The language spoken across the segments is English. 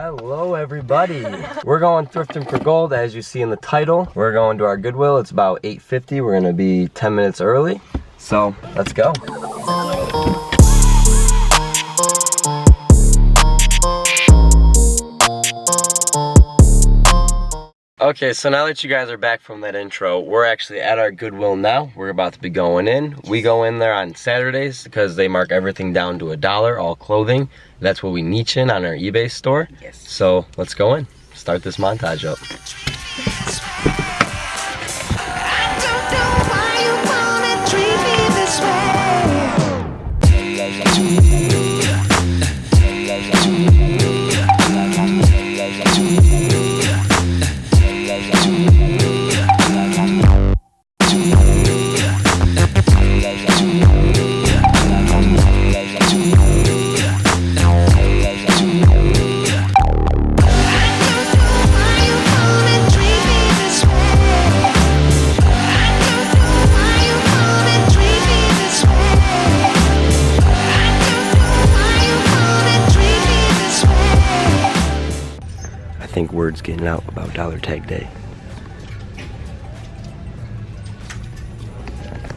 Hello everybody. We're going thrifting for gold, as you see in the title. We're going to our Goodwill. It's about 8:50. We're gonna be 10 minutes early. So let's go. Okay, so now that you guys are back from that intro, we're actually at our Goodwill now. We're about to be going in. We go in there on Saturdays because they mark everything down to $1, all clothing. That's what we niche in on our eBay store. Yes. So let's go in. Start this montage up. I think word's getting out about dollar tag day.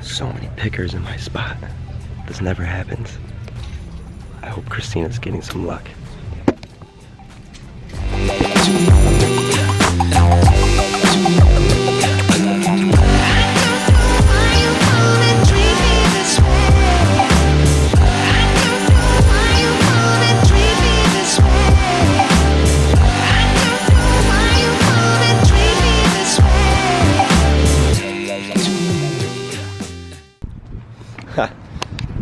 So many pickers in my spot. This never happens. I hope Christina's getting some luck.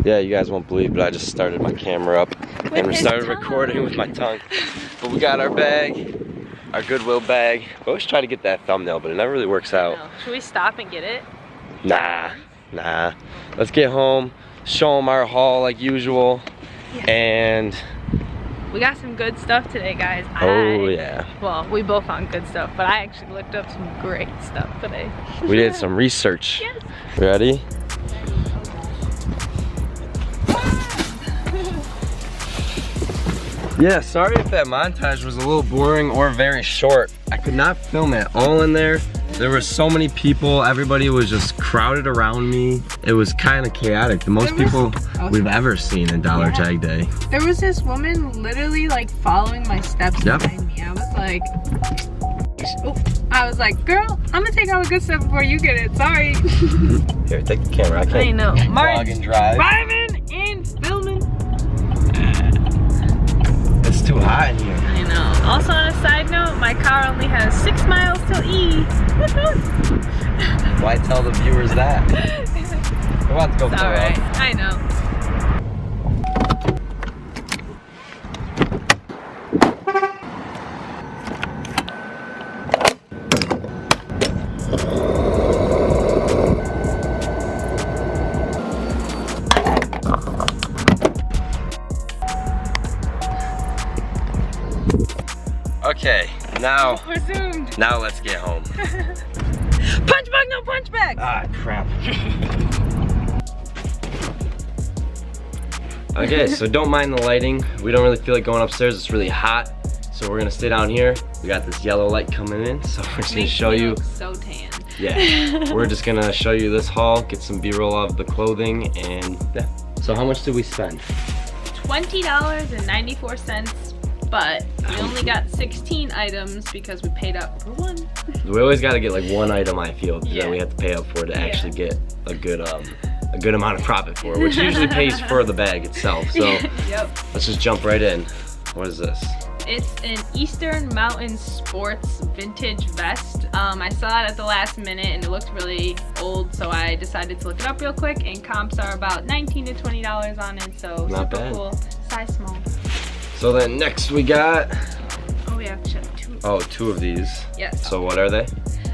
Yeah, you guys won't believe, but I just started my camera up and started recording with my tongue. But we got our bag, our Goodwill bag. I always try to get that thumbnail, but it never really works out. Should we stop and get it? Nah. Let's get home, show them our haul like usual, and we got some good stuff today, guys. Yeah. Well, we both found good stuff, but I actually looked up some great stuff today. We did some research. Yes. Ready? Yeah, sorry if that montage was a little boring or very short. I could not film it all in there. There were so many people. Everybody was just crowded around me. It was kind of chaotic. The most people we've ever seen in Dollar Tag Day. There was this woman literally like following my steps behind me. I was like, girl, I'm gonna take all the good stuff before you get it. Sorry. Here, take the camera. I can't I know. vlog and drive. Driving and filming. It's too hot in here. I know. Also, on a side note, my car only has 6 miles till E. Why tell the viewers that? We're about to go it's alright. I know. Okay, now we're zoomed. Now let's get home. Punch bag, no punch bag. Ah, crap. Okay, so don't mind the lighting. We don't really feel like going upstairs. It's really hot, so we're gonna stay down here. We got this yellow light coming in, so we're just gonna show you. So tan. Yeah, we're just gonna show you this haul, get some B-roll of the clothing, and yeah. So how much did we spend? $20.94. But we only got 16 items because we paid up for one. We always got to get like one item, I feel, because then we have to pay up for it to actually get a good amount of profit for it, which usually pays for the bag itself. So let's just jump right in. What is this? It's an Eastern Mountain Sports vintage vest. I saw it at the last minute and it looked really old, so I decided to look it up real quick, and comps are about $19 to $20 on it, so not super bad. Cool. Size small. So then next we got... Oh, we actually have 2. Oh, 2 of these. Yes. So what are they?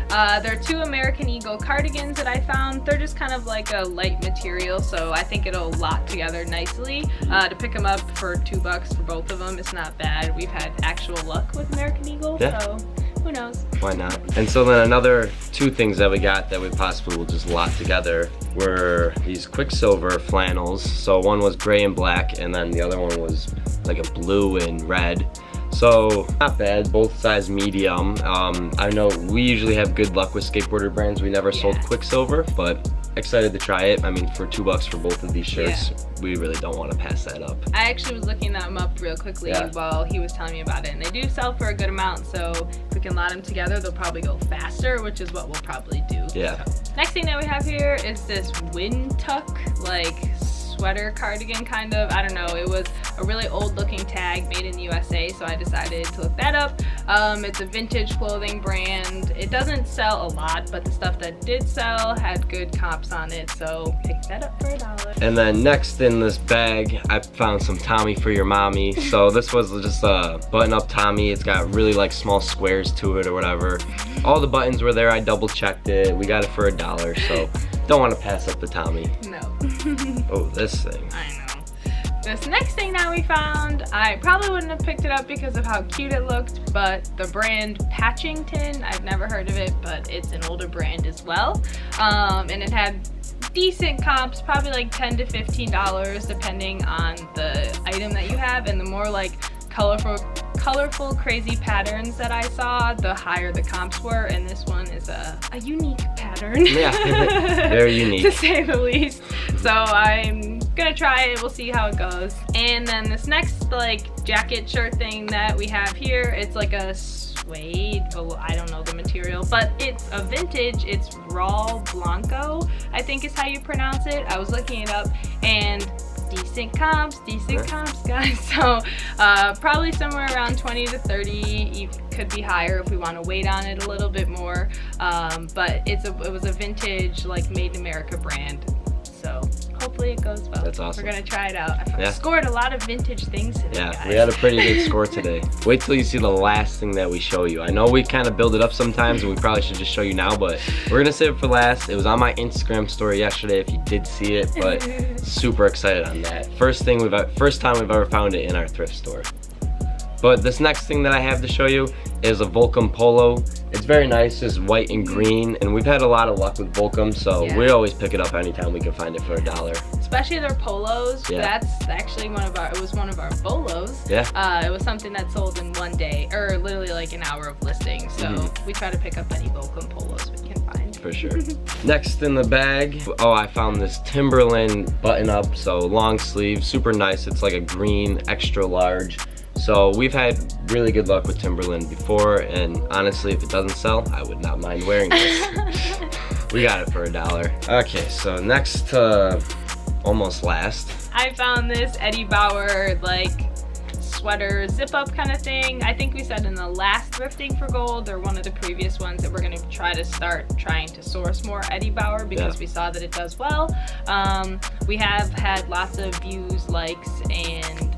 They're 2 American Eagle cardigans that I found. They're just kind of like a light material, so I think it'll lock together nicely. To pick them up for $2 for both of them, it's not bad. We've had actual luck with American Eagle, so who knows? Why not? And so then another 2 things that we got that we possibly will just lock together were these Quicksilver flannels. So one was gray and black, and then the other one was like a blue and red. So not bad, both size medium. I know we usually have good luck with skateboarder brands. We never sold Quicksilver, but excited to try it. I mean, for $2 for both of these shirts, we really don't want to pass that up. I actually was looking them up real quickly while he was telling me about it, and they do sell for a good amount, so if we can lot them together, they'll probably go faster, which is what we'll probably do. Yeah. So. Next thing that we have here is this wind tuck, like sweater cardigan kind of. I don't know, it was a really old looking tag made in the USA, so I decided to look that up. It's a vintage clothing brand. It doesn't sell a lot, but the stuff that did sell had good comps on it, so pick that up for $1. And then next in this bag, I found some Tommy for your mommy. So this was just a button-up Tommy. It's got really like small squares to it or whatever. All the buttons were there. I double checked it. We got it for $1, so don't want to pass up the Tommy. No. Oh, this thing. I know. This next thing that we found, I probably wouldn't have picked it up because of how cute it looked, but the brand Patchington, I've never heard of it, but it's an older brand as well. And it had decent comps, probably like $10 to $15 depending on the item that you have, and the more like colorful crazy patterns that I saw, the higher the comps were, and this one is a unique pattern. Yeah, very unique. To say the least. So I'm gonna try it, we'll see how it goes. And then this next like jacket shirt thing that we have here, it's like a suede, I don't know the material, but it's a vintage, it's Raw Blanco, I think is how you pronounce it. I was looking it up, and decent comps guys. So probably somewhere around 20 to 30, could be higher if we want to wait on it a little bit more, but it was a vintage like made in America brand, so hopefully it goes well. That's awesome. We're gonna try it out. I scored a lot of vintage things today, guys. We had a pretty good score today. Wait till you see the last thing that we show you. I know we kind of build it up sometimes, and we probably should just show you now, but we're gonna save it for last. It was on my Instagram story yesterday if you did see it, but super excited on that. First time we've ever found it in our thrift store. But this next thing that I have to show you is a Volcom polo. It's very nice, it's white and green, and we've had a lot of luck with Volcom, so we always pick it up anytime we can find it for $1. Especially their polos. That's actually it was one of our bolos. It was something that sold in one day, or literally like an hour of listing, so we try to pick up any Volcom polos we can find. For sure. Next in the bag, I found this Timberland button up, so long sleeve, super nice. It's like a green extra large. So we've had really good luck with Timberland before, and honestly, if it doesn't sell, I would not mind wearing this. We got it for $1. Okay, so next to almost last, I found this Eddie Bauer like sweater zip up kind of thing. I think we said in the last Thrifting for Gold, or one of the previous ones, that we're going to try to start trying to source more Eddie Bauer because we saw that it does well. We have had lots of views, likes, and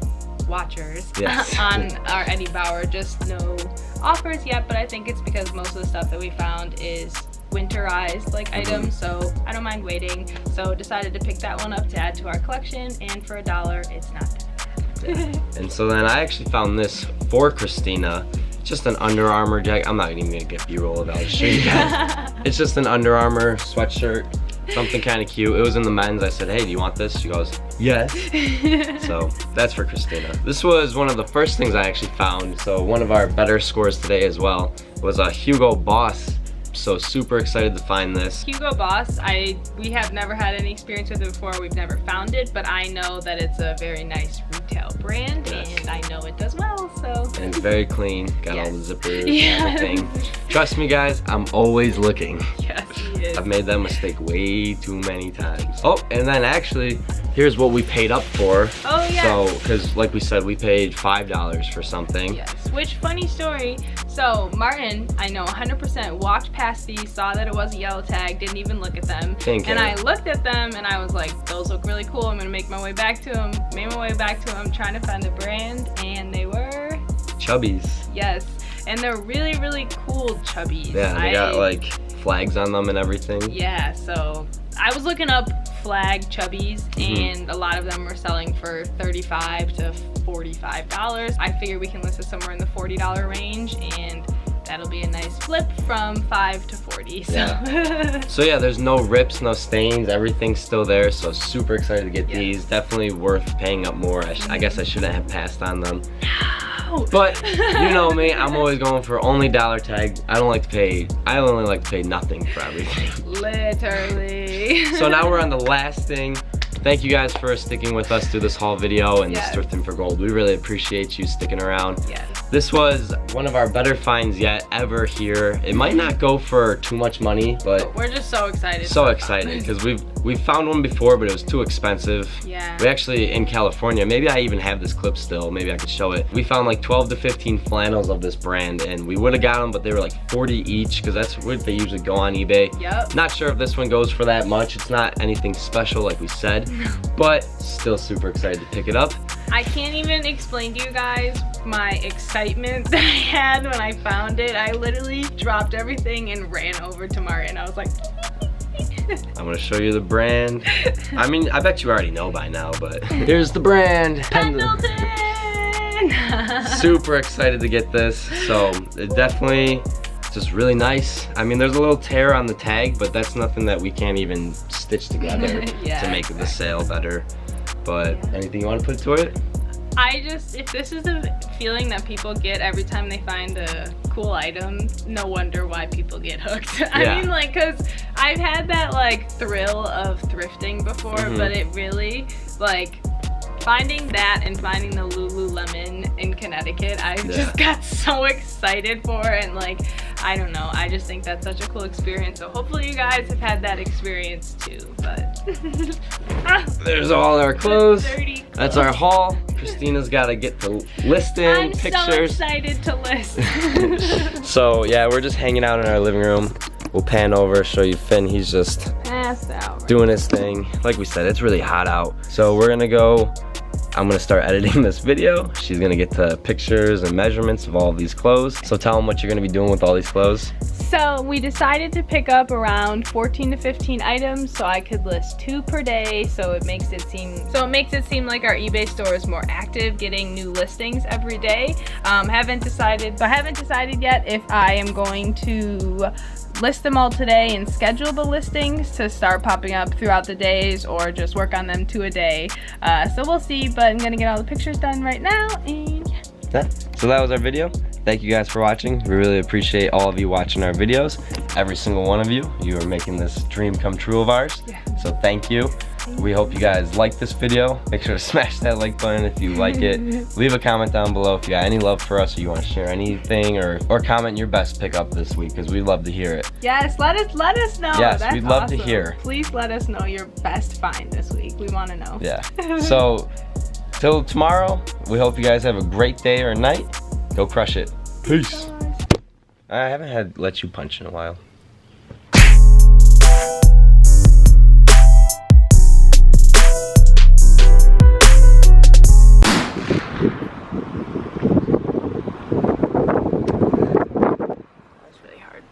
watchers on our Eddie Bauer, just no offers yet, but I think it's because most of the stuff that we found is winterized like items, so I don't mind waiting. So decided to pick that one up to add to our collection, and for $1 it's not bad. And so then I actually found this for Christina, just an Under Armour jacket. I'm not even gonna get B-roll of it, I'll just show you guys. It's just an Under Armour sweatshirt, something kind of cute. It was in the men's. I said, hey, do you want this? She goes, yes. So that's for Christina. This was one of the first things I actually found, so one of our better scores today as well was a Hugo Boss. So super excited to find this. Hugo Boss, we have never had any experience with it before. We've never found it, but I know that it's a very nice retail brand, and I know it does well, so. And it's very clean, got all the zippers and everything. Trust me guys, I'm always looking. Yes, he is. I've made that mistake way too many times. Oh, and then actually, here's what we paid up for. Oh yeah. So, because like we said, we paid $5 for something. Yes, which funny story. So Martin, I know 100% walked past these, saw that it was a yellow tag, didn't even look at them. And I looked at them and I was like, those look really cool. I'm gonna make my way back to them. Made my way back to them, trying to find the brand, and they were Chubbies. Yes, and they're really, really cool Chubbies. Yeah, they got like flags on them and everything. Yeah, so I was looking up flag Chubbies, and a lot of them were selling for $35 to $45. I figure we can list it somewhere in the $40 range, and that'll be a nice flip from $5 to $40. So. Yeah. So yeah, there's no rips, no stains, everything's still there. So super excited to get these. Definitely worth paying up more. I guess I shouldn't have passed on them. out. But you know me, I'm always going for only dollar tag. I only like to pay nothing for everything. Literally. So now we're on the last thing. Thank you guys for sticking with us through this haul video and Yes. this Thrifting for Gold. We really appreciate you sticking around. Yes. This was one of our better finds yet ever here. It might not go for too much money, but We're just so excited. so excited because we've found one before, but it was too expensive. Yeah. We actually, in California, maybe I even have this clip still, maybe I could show it. We found like 12 to 15 flannels of this brand, and we would have got them, but they were like 40 each because that's what they usually go on eBay. Yep. Not sure if this one goes for that much. It's not anything special like we said, but still super excited to pick it up. I can't even explain to you guys my excitement that I had when I found it. I literally dropped everything and ran over to Martin. I was like, I'm gonna show you the brand. I mean, I bet you already know by now, but here's the brand. Pendleton! Super excited to get this. So it definitely just really nice. I mean, there's a little tear on the tag, but that's nothing that we can't even stitch together Yeah, to make the sale better. But anything you want to put to it? If this is a feeling that people get every time they find a cool item, no wonder why people get hooked. I mean, like, cause I've had that like thrill of thrifting before, but it really, like, finding that and finding the Lululemon in Connecticut, I just got so excited for, and like, I don't know, I just think that's such a cool experience. So hopefully you guys have had that experience too, but. There's all our clothes. Dirty clothes. That's our haul. Christina's got to get the listing, pictures. I'm so excited to list. So yeah, we're just hanging out in our living room. We'll pan over, show you Finn. He's just Passed out. doing his thing. Like we said, it's really hot out. So we're gonna go, I'm gonna start editing this video. She's gonna get to pictures and measurements of all of these clothes. So tell them what you're gonna be doing with all these clothes. So we decided to pick up around 14 to 15 items so I could list 2 per day, so it makes it seem like our eBay store is more active, getting new listings every day. Haven't decided yet if I am going to list them all today and schedule the listings to start popping up throughout the days, or just work on them 2 a day. So we'll see, but I'm gonna get all the pictures done right now, and yeah. So that was our video. Thank you guys for watching. We really appreciate all of you watching our videos. Every single one of you. You are making this dream come true of ours. Yeah. So thank you. We hope you guys like this video. Make sure to smash that like button if you like it. Leave a comment down below if you got any love for us, or you want to share anything, or comment your best pickup this week, because we'd love to hear it. Yes, let us know. Yes, That's we'd love to awesome. hear. Please let us know your best find this week. We want to know. Yeah. So till tomorrow, we hope you guys have a great day or night. Go crush it. Peace. I haven't let you punch in a while. That's really hard.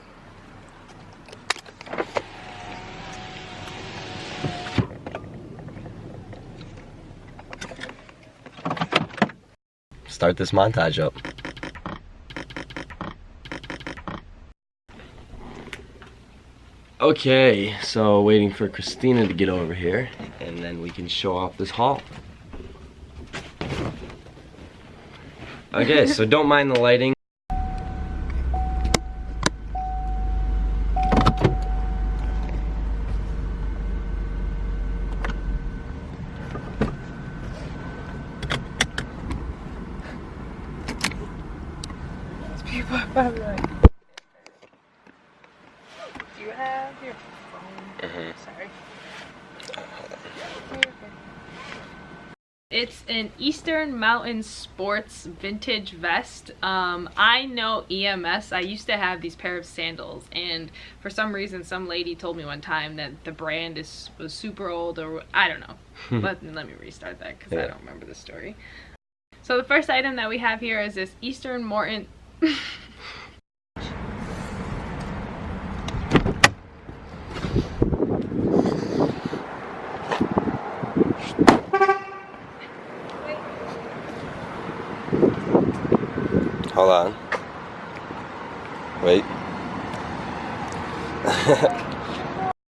Start this montage up. Okay, so waiting for Christina to get over here, and then we can show off this haul. Okay, so don't mind the lighting. People are probably like, do you have your phone? Sorry. It's an Eastern Mountain Sports vintage vest. I know EMS. I used to have these pair of sandals, and for some reason some lady told me one time that the brand was super old, or I don't know. let me restart that because I don't remember the story. So the first item that we have here is this Eastern Morton. Hold on. Wait.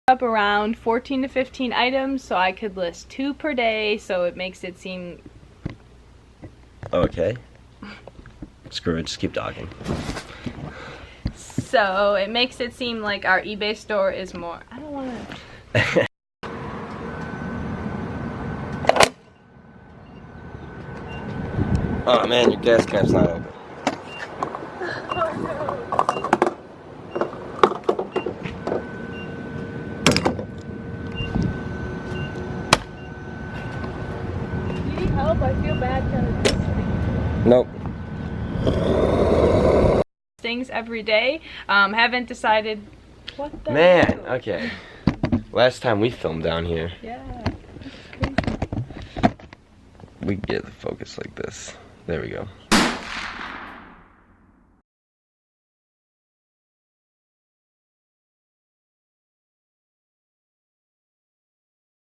Up around 14 to 15 items, so I could list 2 per day, so it makes it seem Okay. screw it, just keep talking. So it makes it seem like our eBay store is more. I don't want to. Oh man, your gas cap's not open. You need help? I feel bad kind of this. Nope. Things every day. Haven't decided what the Man, hell? okay. Last time we filmed down here, Yeah. we get the focus like this. There we go.